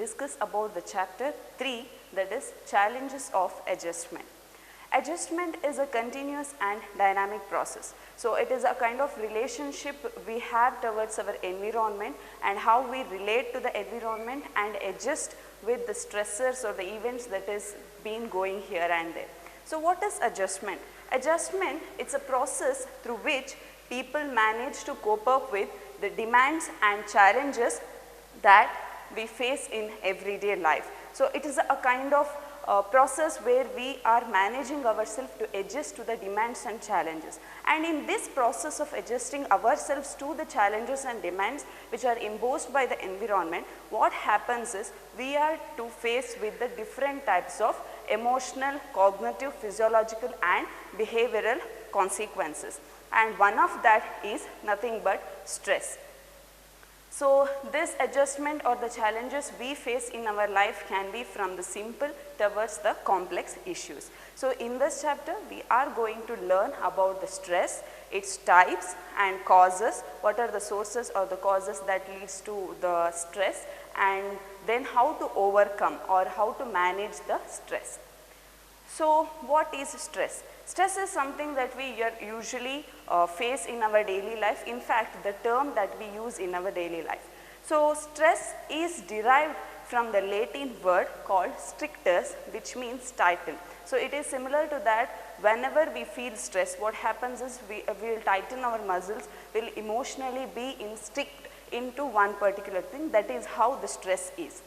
discuss about the chapter 3, that is challenges of adjustment. Adjustment is a continuous and dynamic process. So it is a kind of relationship we have towards our environment and how we relate to the environment and adjust with the stressors or the events that is been going here and there. So what is adjustment? Adjustment, it's a process through which people manage to cope up with the demands and challenges that we face in everyday life. So it is a kind of process where we are managing ourselves to adjust to the demands and challenges. And in this process of adjusting ourselves to the challenges and demands which are imposed by the environment, what happens is we are to face with the different types of emotional, cognitive, physiological and behavioral consequences. And one of that is nothing but stress. So this adjustment or the challenges we face in our life can be from the simple towards the complex issues. So in this chapter we are going to learn about the stress, its types and causes, what are the sources or the causes that leads to the stress, and then how to overcome or how to manage the stress. So what is stress? Stress is something that we usually face in our daily life. In fact, the term that we use in our daily life. So stress is derived from the Latin word called strictus, which means tighten. So it is similar to that. Whenever we feel stress, what happens is we will tighten our muscles, will emotionally be strict into one particular thing. That is how the stress is.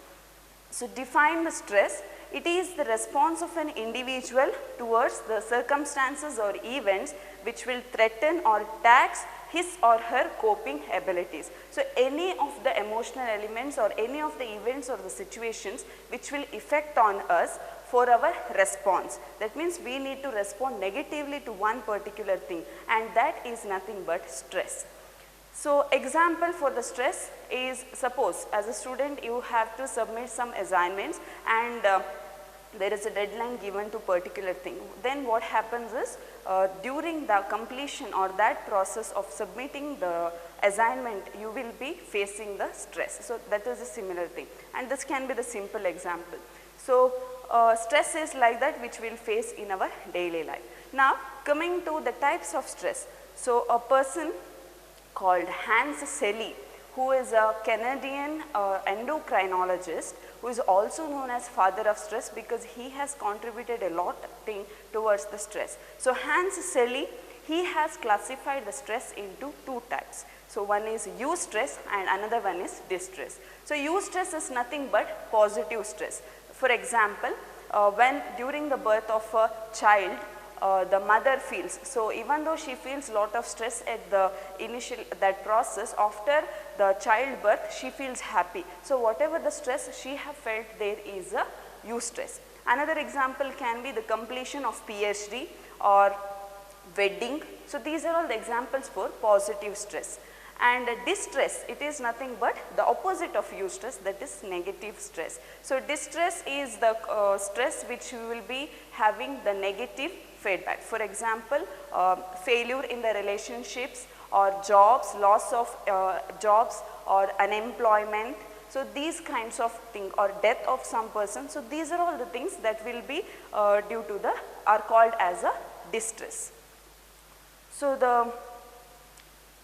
So define the stress. It is the response of an individual towards the circumstances or events which will threaten or tax his or her coping abilities. So any of the emotional elements or any of the events or the situations which will affect on us for our response. That means we need to respond negatively to one particular thing, and that is nothing but stress. So example for the stress is, suppose as a student you have to submit some assignments and there is a deadline given to particular thing. Then what happens is during the completion or that process of submitting the assignment, you will be facing the stress. So that is a similar thing, and this can be the simple example. So stress is like that which we will face in our daily life. Now coming to the types of stress. So a person called Hans Selye, who is a Canadian endocrinologist, who is also known as father of stress because he has contributed a lot thing towards the stress. So Hans Selye, he has classified the stress into two types. So one is eustress and another one is distress. So eustress is nothing but positive stress. For example, when during the birth of a child, the mother feels. So even though she feels lot of stress at the initial that process, after the childbirth she feels happy. So whatever the stress she have felt, there is a eustress. Another example can be the completion of PhD or wedding. So these are all the examples for positive stress. And distress, it is nothing but the opposite of eustress, that is negative stress. So distress is the stress which you will be having the negative feedback. For example, failure in the relationships or jobs, loss of jobs or unemployment. So these kinds of things, or death of some person. So these are all the things that will be due to the, are called as a distress. So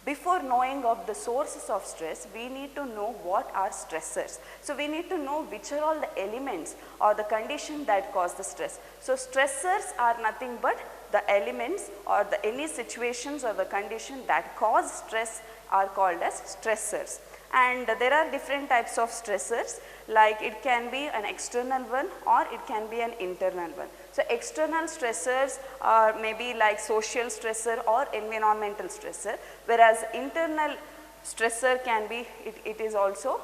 before knowing of the sources of stress, we need to know what are stressors. So we need to know which are all the elements or the condition that cause the stress. So stressors are nothing but the elements or the any situations or the condition that cause stress are called as stressors. And there are different types of stressors, like it can be an external one or it can be an internal one. So external stressors are maybe like social stressor or environmental stressor, whereas internal stressor can be, it is also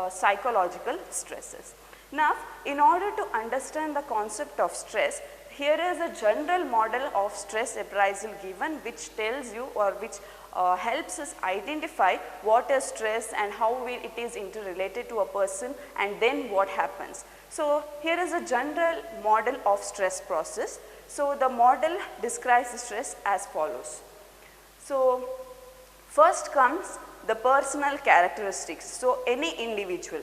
psychological stresses. Now in order to understand the concept of stress, here is a general model of stress appraisal given, which tells you or which helps us identify what is stress and how it is interrelated to a person and then what happens. So here is a general model of stress process. So the model describes the stress as follows. So first comes the personal characteristics. So any individual.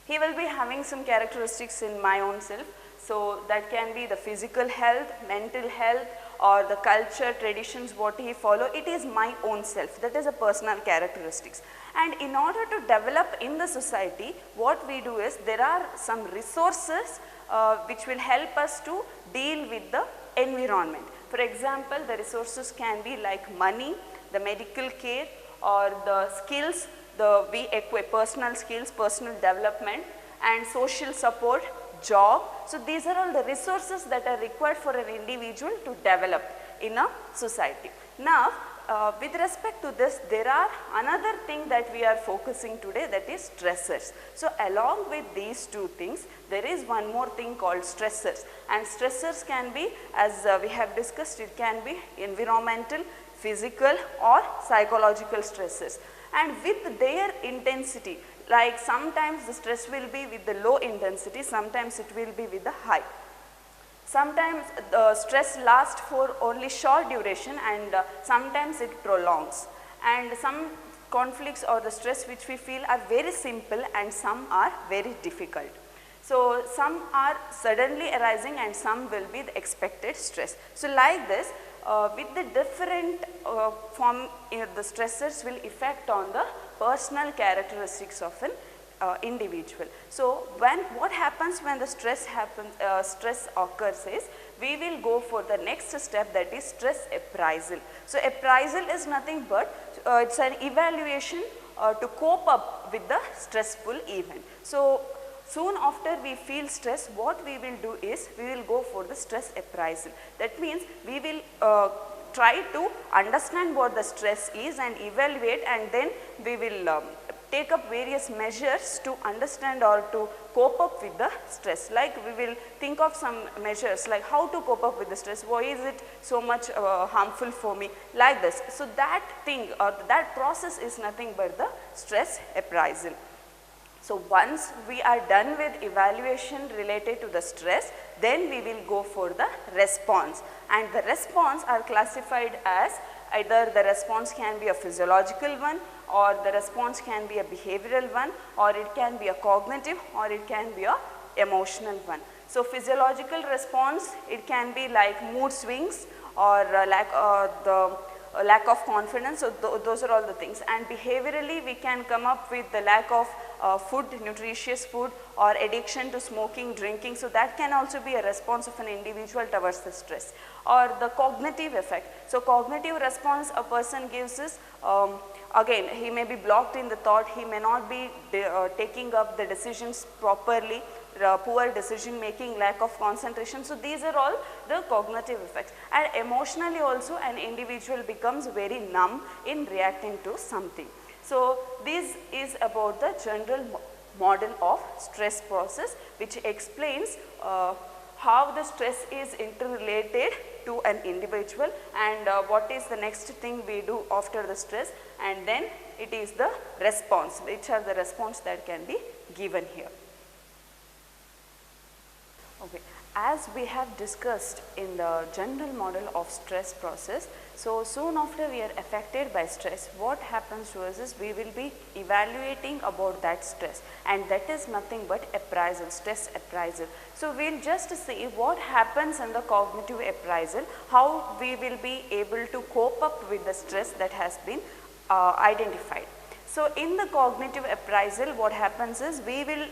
He will be having some characteristics in my own self. So that can be the physical health, mental health, or the culture, traditions, what he follow. It is my own self. That is a personal characteristics. And in order to develop in the society, what we do is there are some resources which will help us to deal with the environment. For example, the resources can be like money, the medical care, or the skills, we equip personal skills, personal development, and social support, job. So these are all the resources that are required for an individual to develop in a society. Now, with respect to this, there are another thing that we are focusing today, that is stressors. So along with these two things, there is one more thing called stressors, and stressors can be, as we have discussed, it can be environmental, physical, or psychological stressors. And with their intensity, like sometimes the stress will be with the low intensity, sometimes it will be with the high. Sometimes the stress lasts for only short duration, and sometimes it prolongs. And some conflicts or the stress which we feel are very simple, and some are very difficult. So some are suddenly arising, and some will be the expected stress. So like this, with the different form, the stressors will affect on the personal characteristics of an individual. So what happens when the stress occurs is, we will go for the next step, that is stress appraisal. So appraisal is nothing but it's an evaluation to cope up with the stressful event. So soon after we feel stress, what we will do is, we will go for the stress appraisal. That means we will try to understand what the stress is and evaluate, and then we will take up various measures to understand or to cope up with the stress. Like we will think of some measures like how to cope up with the stress, why is it so much harmful for me, like this. So that thing or that process is nothing but the stress appraisal. So once we are done with evaluation related to the stress, then we will go for the response. And the response are classified as, either the response can be a physiological one, or the response can be a behavioral one, or it can be a cognitive, or it can be a emotional one. So physiological response, it can be like mood swings, or lack of confidence. So those are all the things. And behaviorally, we can come up with the lack of food, nutritious food, or addiction to smoking, drinking. So that can also be a response of an individual towards the stress. Or the cognitive effect. So cognitive response a person gives is, again, he may be blocked in the thought, he may not be taking up the decisions properly, poor decision making, lack of concentration. So these are all the cognitive effects. And emotionally also, an individual becomes very numb in reacting to something. So this is about the general model of stress process, which explains how the stress is interrelated to an individual, and what is the next thing we do after the stress, and then it is the response, which are the response that can be given here. Okay. As we have discussed in the general model of stress process, so soon after we are affected by stress, what happens to us is, we will be evaluating about that stress, and that is nothing but appraisal, stress appraisal. So we will just see what happens in the cognitive appraisal, how we will be able to cope up with the stress that has been identified. So in the cognitive appraisal, what happens is, we will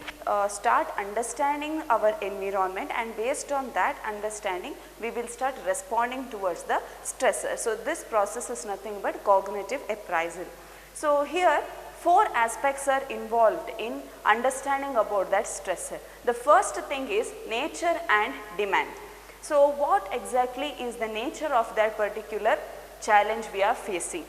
start understanding our environment, and based on that understanding, we will start responding towards the stressor. So this process is nothing but cognitive appraisal. So here 4 aspects are involved in understanding about that stressor. The first thing is nature and demand. So what exactly is the nature of that particular challenge we are facing?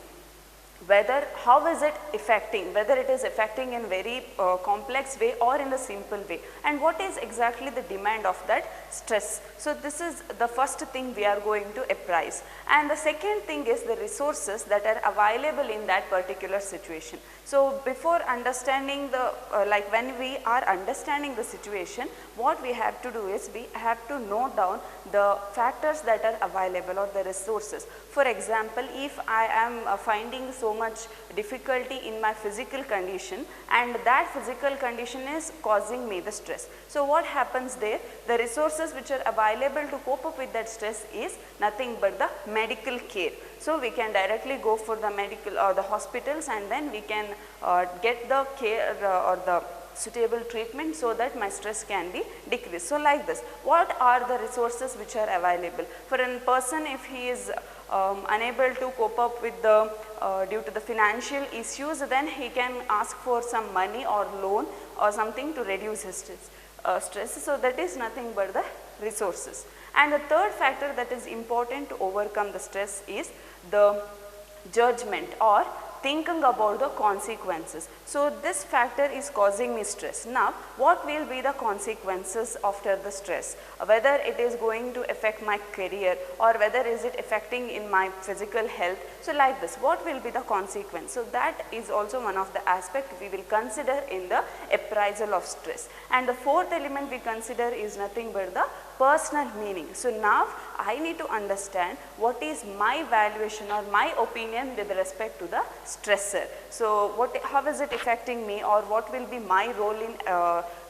How is it affecting, whether it is affecting in very complex way or in a simple way, and what is exactly the demand of that stress. So this is the first thing we are going to apprise. And the second thing is the resources that are available in that particular situation. So before understanding the, like when we are understanding the situation, what we have to do is we have to note down the factors that are available or the resources. For example, if I am finding so much difficulty in my physical condition and that physical condition is causing me the stress. So what happens there? The resources which are available to cope up with that stress is nothing but the medical care. So we can directly go for the medical or the hospitals, and then we can get the care or the suitable treatment so that my stress can be decreased. So like this, what are the resources which are available? For a person, if he is unable to cope up with the due to the financial issues, then he can ask for some money or loan or something to reduce his stress. So that is nothing but the resources. And the third factor that is important to overcome the stress is the judgment or thinking about the consequences. So this factor is causing me stress. Now what will be the consequences after the stress? Whether it is going to affect my career or whether is it affecting in my physical health. So like this, what will be the consequence? So that is also one of the aspects we will consider in the appraisal of stress. And the fourth element we consider is nothing but the personal meaning. So now I need to understand what is my valuation or my opinion with respect to the stressor. So how is it affecting me, or what will be my role in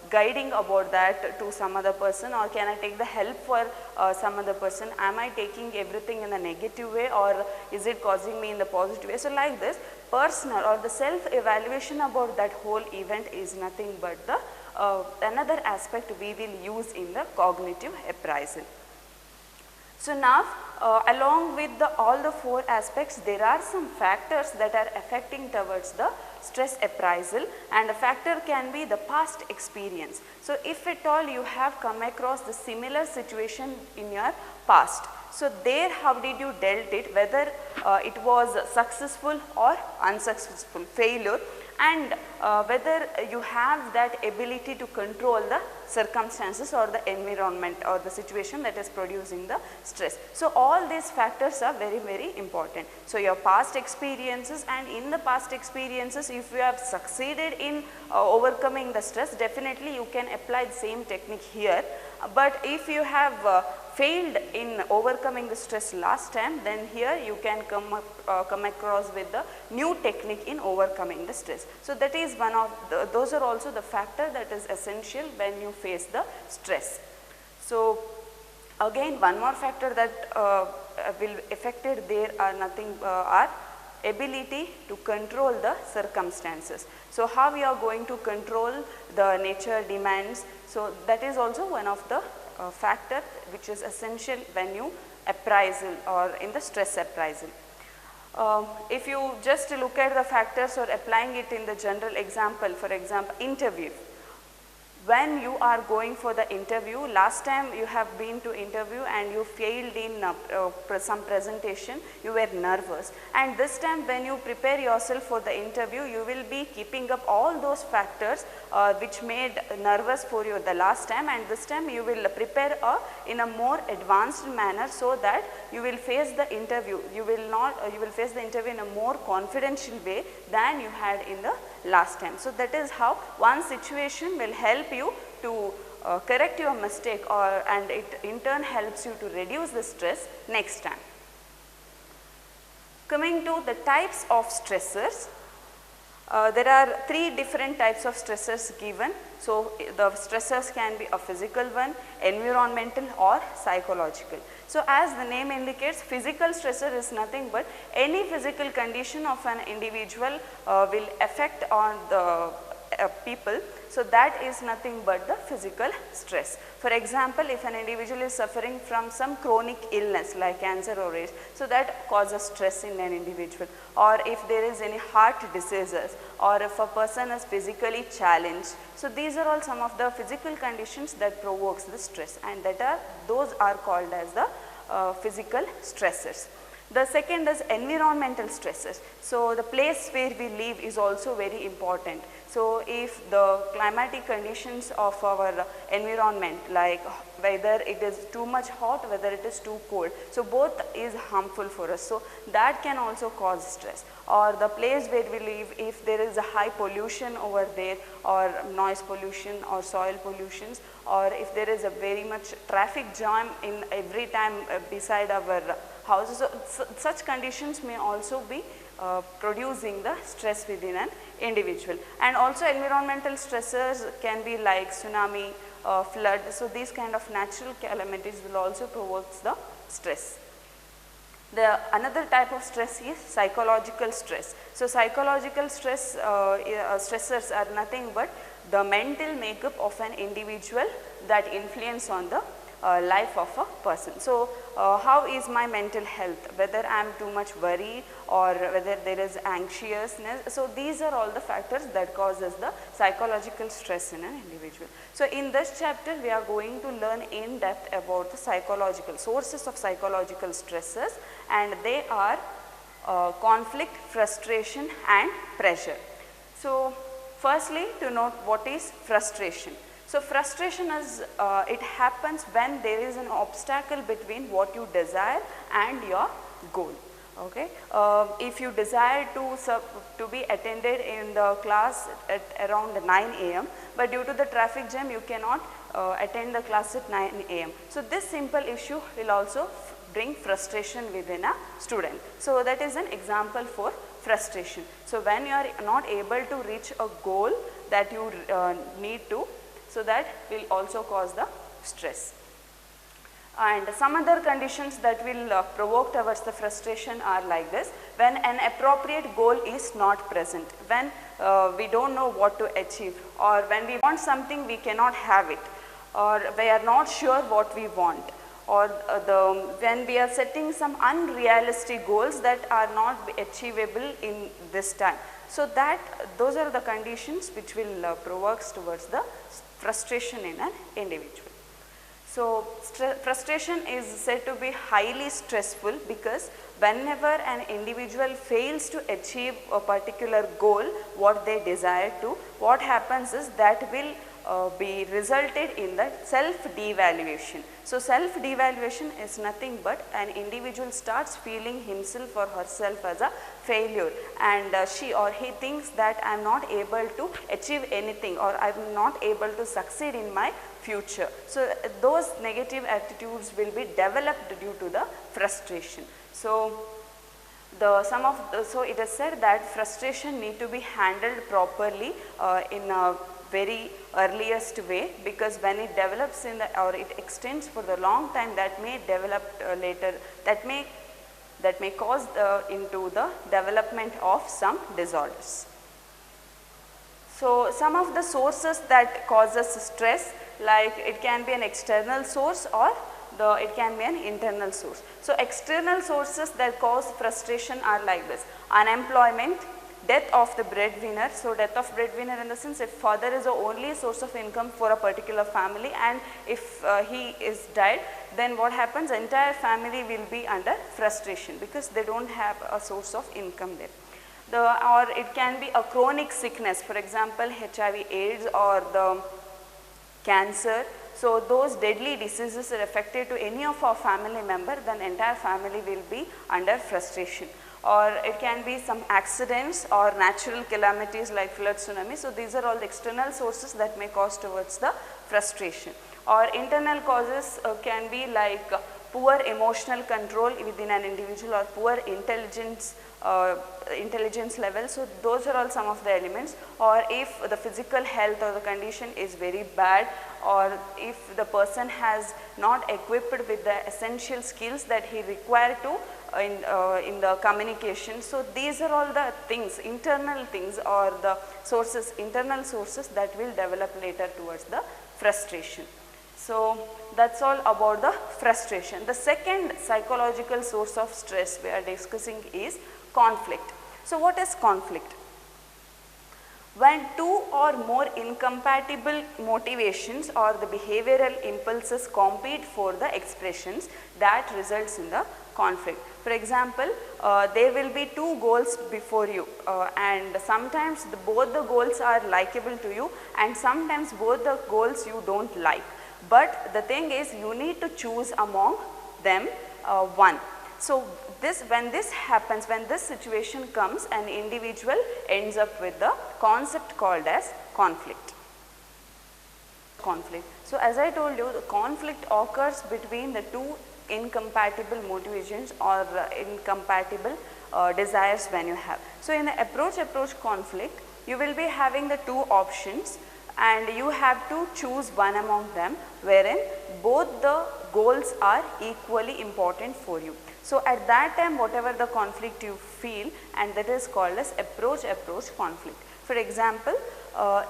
guiding about that to some other person, or can I take the help for some other person? Am I taking everything in a negative way, or is it causing me in the positive way? So like this, personal or the self evaluation about that whole event is nothing but the another aspect we will use in the cognitive appraisal. So now along with all the four aspects, there are some factors that are affecting towards the stress appraisal, and a factor can be the past experience. So if at all you have come across the similar situation in your past, so there how did you dealt it, whether it was successful or unsuccessful, failure, and whether you have that ability to control the circumstances or the environment or the situation that is producing the stress. So all these factors are very, very important. So your past experiences, and in the past experiences, if you have succeeded in overcoming the stress, definitely you can apply the same technique here. But if you have failed in overcoming the stress last time, then here you can come across with the new technique in overcoming the stress. So that is one of the, those are also the factor that is essential when you face the stress. So again, one more factor that will affect it there are nothing are ability to control the circumstances. So how we are going to control the nature demands. So that is also one of the factor which is essential when you appraisal or in the stress appraisal. If you just look at the factors or applying it in the general example, for example, interview. When you are going for the interview, last time you have been to interview and you failed in some presentation, you were nervous, and this time when you prepare yourself for the interview, you will be keeping up all those factors which made nervous for you the last time, and this time you will prepare in a more advanced manner so that you will face the interview. You will face the interview in a more confidential way than you had in the last time. So that is how one situation will help you to correct your mistake, and it in turn helps you to reduce the stress next time. Coming to the types of stressors, there are three different types of stressors given. So the stressors can be a physical one, environmental or psychological. So as the name indicates, physical stressor is nothing but any physical condition of an individual will affect on the people. So that is nothing but the physical stress. For example, if an individual is suffering from some chronic illness like cancer or AIDS, so that causes stress in an individual. Or if there is any heart diseases, or if a person is physically challenged. So these are all some of the physical conditions that provokes the stress, and those are called as the physical stressors. The second is environmental stresses. So the place where we live is also very important. So if the climatic conditions of our environment, like whether it is too much hot, whether it is too cold. So both is harmful for us. So that can also cause stress. Or the place where we live, if there is a high pollution over there, or noise pollution or soil pollutions, or if there is a very much traffic jam in every time beside our houses, so such conditions may also be producing the stress within an individual. And also environmental stressors can be like tsunami, flood. So these kind of natural calamities will also provoke the stress. The another type of stress is psychological stress. So psychological stress stressors are nothing but the mental makeup of an individual that influence on the life of a person. So how is my mental health, whether I am too much worried or whether there is anxiousness. So these are all the factors that causes the psychological stress in an individual. So in this chapter we are going to learn in depth about the psychological sources of psychological stresses, and they are conflict, frustration and pressure. So firstly, to note what is frustration. So frustration is, it happens when there is an obstacle between what you desire and your goal. Okay. If you desire to be attended in the class at around 9 AM, but due to the traffic jam you cannot attend the class at 9 AM. So this simple issue will also bring frustration within a student. So that is an example for frustration. So when you are not able to reach a goal that you need to, so that will also cause the stress. And some other conditions that will provoke towards the frustration are like this: when an appropriate goal is not present, when we don't know what to achieve, or when we want something we cannot have it, or we are not sure what we want, or when we are setting some unrealistic goals that are not achievable in this time. So that those are the conditions which will provoke towards the frustration in an individual. So frustration is said to be highly stressful because whenever an individual fails to achieve a particular goal, what they desire to, what happens is that will be resulted in the self-devaluation. So self-devaluation is nothing but an individual starts feeling himself or herself as a failure, and she or he thinks that I am not able to achieve anything, or I am not able to succeed in my future. So those negative attitudes will be developed due to the frustration. So so it is said that frustration need to be handled properly in a very earliest way, because when it develops in the, or it extends for the long time, that may develop later, that may cause into the development of some disorders. So some of the sources that causes stress, like it can be an external source or it can be an internal source. So external sources that cause frustration are like this: unemployment, death of the breadwinner. So death of breadwinner in the sense, if father is the only source of income for a particular family, and if he is died, then what happens, entire family will be under frustration because they don't have a source of income there. Or it can be a chronic sickness, for example HIV AIDS or the cancer. So those deadly diseases are affected to any of our family member, then entire family will be under frustration. Or it can be some accidents or natural calamities like flood, tsunami. So these are all the external sources that may cause towards the frustration. Or internal causes can be like poor emotional control within an individual, or poor intelligence level. So those are all some of the elements. Or if the physical health or the condition is very bad, or if the person has not equipped with the essential skills that he required to in the communication. So these are all the things, internal things, or the sources, internal sources that will develop later towards the frustration. So that's all about the frustration. The second psychological source of stress we are discussing is conflict. So what is conflict? When two or more incompatible motivations or the behavioral impulses compete for the expressions, that results in the conflict. For example, there will be two goals before you, and sometimes both the goals are likable to you, and sometimes both the goals you don't like. but the thing is you need to choose among them one. So when this happens, when this situation comes, an individual ends up with the concept called as conflict. So as I told you, the conflict occurs between the two incompatible motivations or incompatible desires when you have. So in the approach conflict, you will be having the two options and you have to choose one among them, wherein both the goals are equally important for you. So at that time, whatever the conflict you feel, and that is called as approach conflict. For example,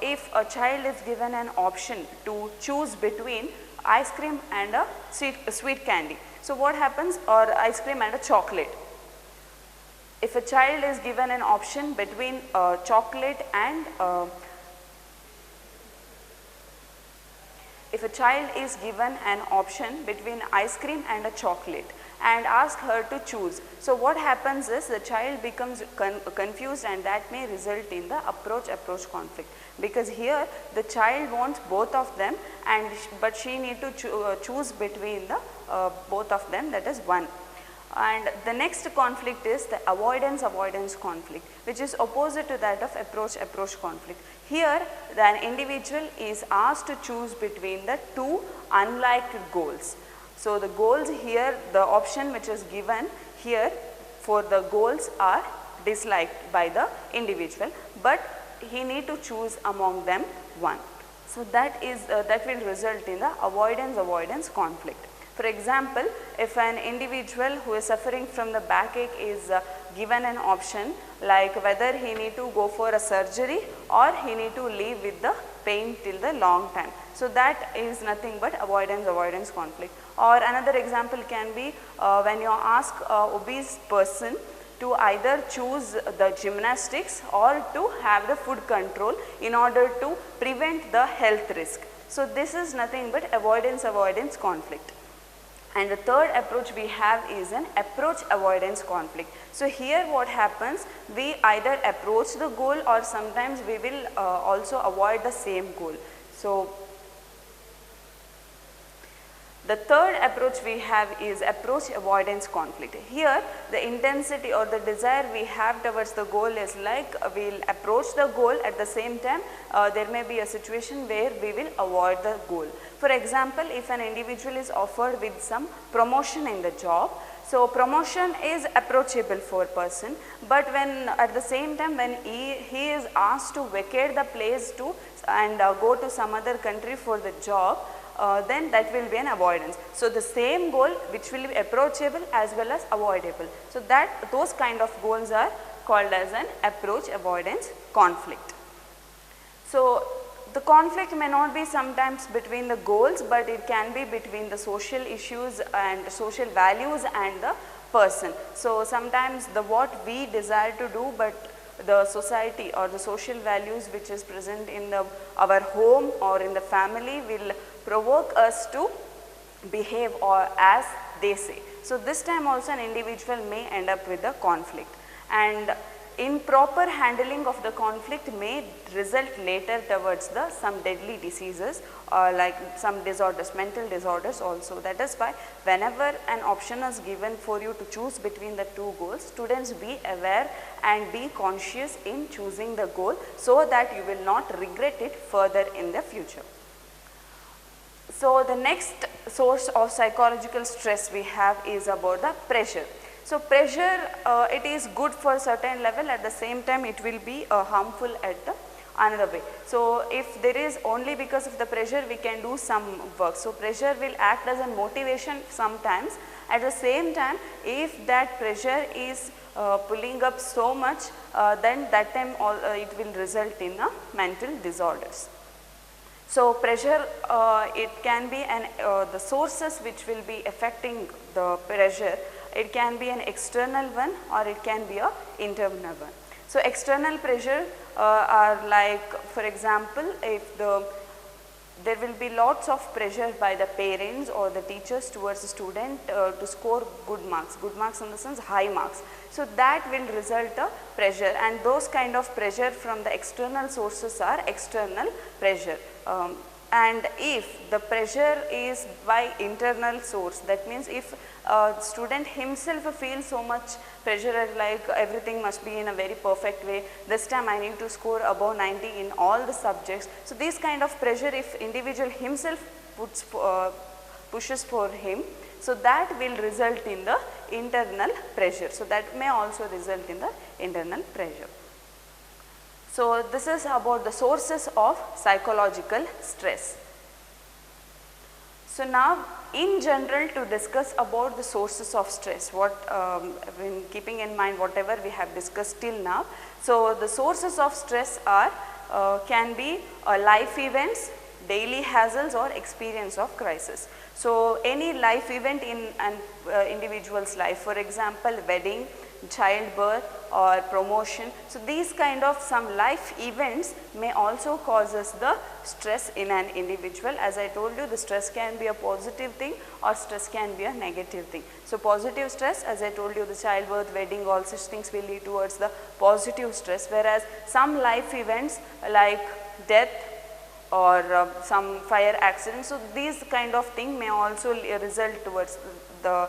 if a child is given an option to choose between ice cream and a sweet candy. So what happens, or ice cream and a chocolate. If a child is given an option between chocolate and if a child is given an option between ice cream and a chocolate and ask her to choose. So what happens is the child becomes confused, and that may result in the approach conflict, because here the child wants both of them and but she need to choose between the both of them, that is one. And the next conflict is the avoidance conflict, which is opposite to that of approach conflict. Here the individual is asked to choose between the two unliked goals. So the goals here, the option which is given here for the goals are disliked by the individual, but he need to choose among them one. So that will result in the avoidance conflict. For example, if an individual who is suffering from the backache is given an option like whether he need to go for a surgery or he need to live with the pain till the long time. So that is nothing but avoidance conflict. Or another example can be when you ask an obese person to either choose the gymnastics or to have the food control in order to prevent the health risk. So this is nothing but avoidance conflict. And the third approach we have is an approach avoidance conflict. So here what happens, we either approach the goal or sometimes we will also avoid the same goal. So the third approach we have is approach avoidance conflict. Here the intensity or the desire we have towards the goal is like we will approach the goal, at the same time there may be a situation where we will avoid the goal. For example, if an individual is offered with some promotion in the job, so promotion is approachable for a person, but when at the same time when he is asked to vacate the place to and go to some other country for the job, then that will be an avoidance. So the same goal which will be approachable as well as avoidable. So that those kind of goals are called as an approach avoidance conflict. So the conflict may not be sometimes between the goals, but it can be between the social issues and social values and the person. So sometimes the what we desire to do, but the society or the social values which is present in our home or in the family will provoke us to behave or as they say. So this time also an individual may end up with a conflict, and improper handling of the conflict may result later towards some deadly diseases or like some disorders, mental disorders also. That is why whenever an option is given for you to choose between the two goals, students be aware and be conscious in choosing the goal so that you will not regret it further in the future. So the next source of psychological stress we have is about the pressure. So pressure, it is good for a certain level, at the same time it will be harmful at another way. So if there is only because of the pressure we can do some work. So pressure will act as a motivation sometimes. At the same time, if that pressure is pulling up so much, then that time it will result in mental disorders. So pressure, it can be the sources which will be affecting the pressure. It can be an external one or it can be an internal one. So external pressure are like, for example, if there will be lots of pressure by the parents or the teachers towards the student to score good marks in the sense high marks. So that will result a pressure, and those kind of pressure from the external sources are external pressure. and if the pressure is by internal source, that means if student himself feels so much pressure, like everything must be in a very perfect way, this time I need to score above 90 in all the subjects. So this kind of pressure, if individual himself pushes for him, so that will result in the internal pressure. So that may also result in the internal pressure. So this is about the sources of psychological stress. So now in general, to discuss about the sources of stress, what when keeping in mind whatever we have discussed till now. So the sources of stress are can be life events, daily hassles or experience of crisis. So any life event in an individual's life, for example wedding, childbirth or promotion. So these kind of some life events may also causes the stress in an individual. As I told you, the stress can be a positive thing or stress can be a negative thing. So positive stress, as I told you, the childbirth, wedding, all such things will lead towards the positive stress, whereas some life events like death or some fire accident, so these kind of thing may also result towards the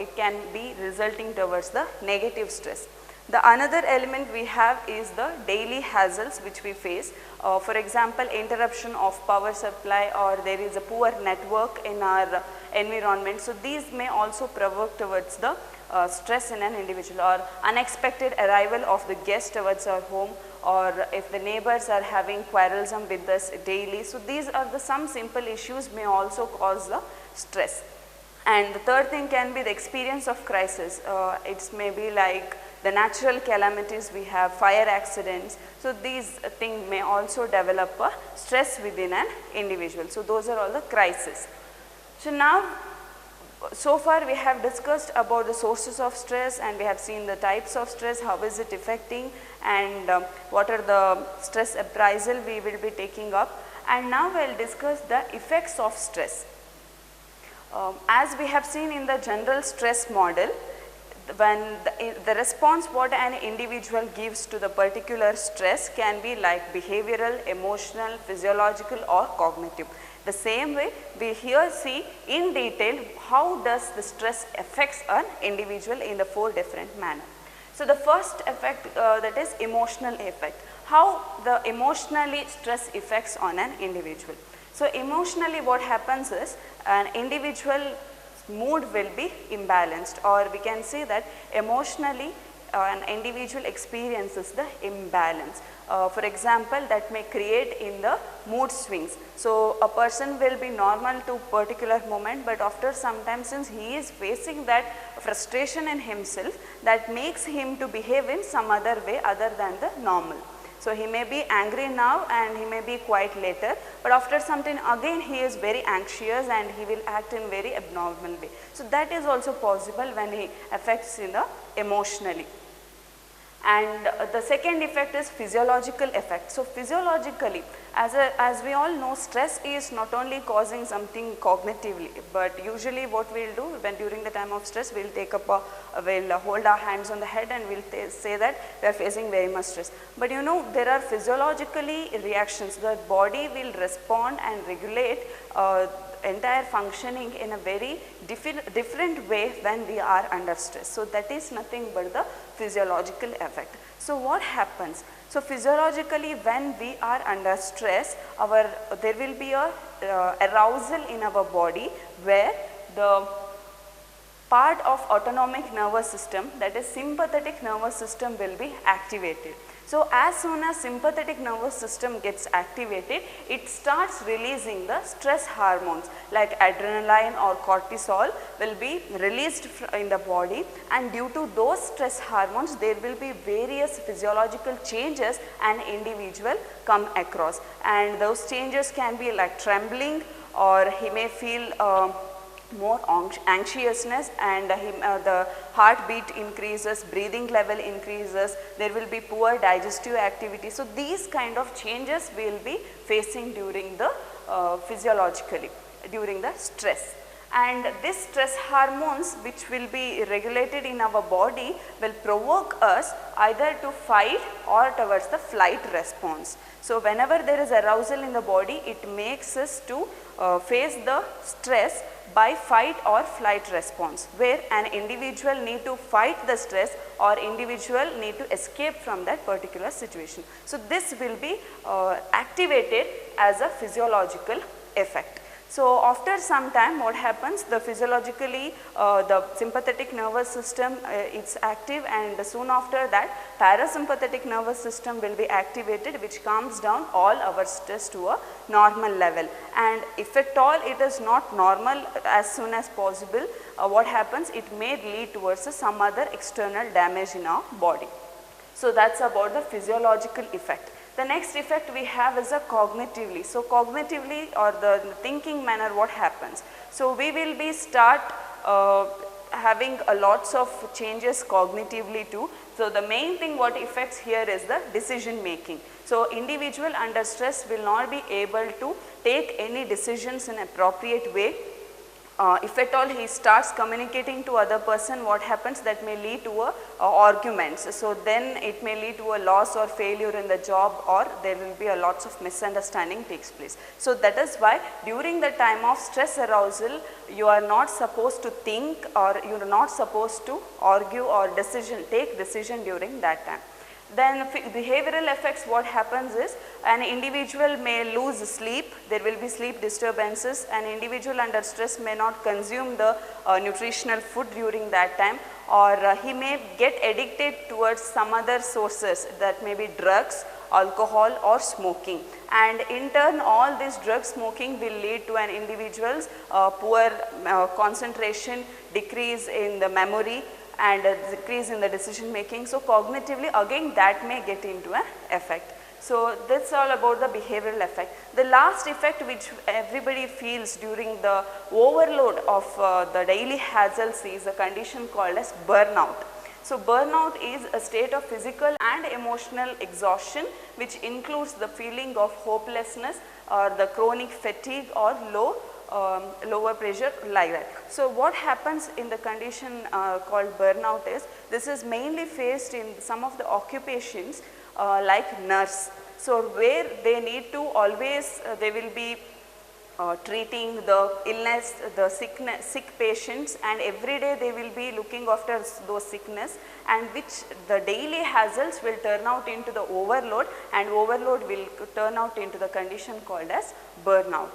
it can be resulting towards the negative stress. The another element we have is the daily hassles which we face. For example, interruption of power supply, or there is a poor network in our environment. So these may also provoke towards the stress in an individual, or unexpected arrival of the guest towards our home, or if the neighbors are having quarrelsome with us daily. So these are the some simple issues may also cause the stress. And the third thing can be the experience of crisis. It may be like the natural calamities, we have fire accidents. So these things may also develop a stress within an individual. So those are all the crises. So now, so far we have discussed about the sources of stress, and we have seen the types of stress, how is it affecting, and what are the stress appraisal we will be taking up. And now we will discuss the effects of stress. As we have seen in the general stress model, when the response what an individual gives to the particular stress can be like behavioral, emotional, physiological or cognitive. The same way we here see in detail how does the stress affects an individual in the 4 different manner. So the first effect that is emotional effect, how the emotionally stress affects on an individual. So emotionally what happens is an individual mood will be imbalanced, or we can say that emotionally an individual experiences the imbalance. For example, that may create in the mood swings. So a person will be normal to particular moment, but after some time, since he is facing that frustration in himself, that makes him to behave in some other way other than the normal. So he may be angry now and he may be quiet later, but after some time again he is very anxious and he will act in very abnormal way. So that is also possible when he affects in the emotionally. And the second effect is physiological effect. So physiologically, as we all know, stress is not only causing something cognitively, but usually what we will do when during the time of stress, we will take up we'll hold our hands on the head and we will say that we are facing very much stress. But you know, there are physiologically reactions. The body will respond and regulate entire functioning in a very different way when we are under stress. So that is nothing but the physiological effect. So what happens? So physiologically when we are under stress, there will be a arousal in our body where the part of autonomic nervous system, that is sympathetic nervous system, will be activated. So as soon as sympathetic nervous system gets activated, it starts releasing the stress hormones like adrenaline or cortisol will be released in the body, and due to those stress hormones there will be various physiological changes an individual come across, and those changes can be like trembling, or he may feel more anxiousness, and the heartbeat increases, breathing level increases, there will be poor digestive activity. So these kind of changes we will be facing during the physiologically during the stress. And these stress hormones which will be regulated in our body will provoke us either to fight or towards the flight response. So whenever there is arousal in the body, it makes us to face the stress by fight or flight response, where an individual need to fight the stress or individual need to escape from that particular situation. So this will be activated as a physiological effect. So after some time what happens, the physiologically the sympathetic nervous system it's active, and soon after that parasympathetic nervous system will be activated, which calms down all our stress to a normal level. And if at all it is not normal as soon as possible, what happens, it may lead towards some other external damage in our body. So that's about the physiological effect. The next effect we have is a cognitively. So cognitively, or the thinking manner, what happens? So we will be start having a lots of changes cognitively too. So the main thing what affects here is the decision making. So individual under stress will not be able to take any decisions in appropriate way. If at all he starts communicating to other person, what happens, that may lead to arguments. So then it may lead to a loss or failure in the job, or there will be a lots of misunderstanding takes place. So that is why during the time of stress arousal, you are not supposed to think, or you are not supposed to argue or take decision during that time. Then behavioral effects, what happens is an individual may lose sleep, there will be sleep disturbances, an individual under stress may not consume the nutritional food during that time, or he may get addicted towards some other sources, that may be drugs, alcohol or smoking. And in turn all this drug smoking will lead to an individual's poor concentration, decrease in the memory, and a decrease in the decision making. So cognitively again that may get into an effect. So that's all about the behavioral effect. The last effect which everybody feels during the overload of the daily hassles is a condition called as burnout. So burnout is a state of physical and emotional exhaustion which includes the feeling of hopelessness or the chronic fatigue or lower pressure, like that. So what happens in the condition called burnout is, this is mainly faced in some of the occupations like nurse. So where they need to always, they will be treating the illness, the sick patients, and every day they will be looking after those sickness, and which the daily hassles will turn out into the overload, and overload will turn out into the condition called as burnout.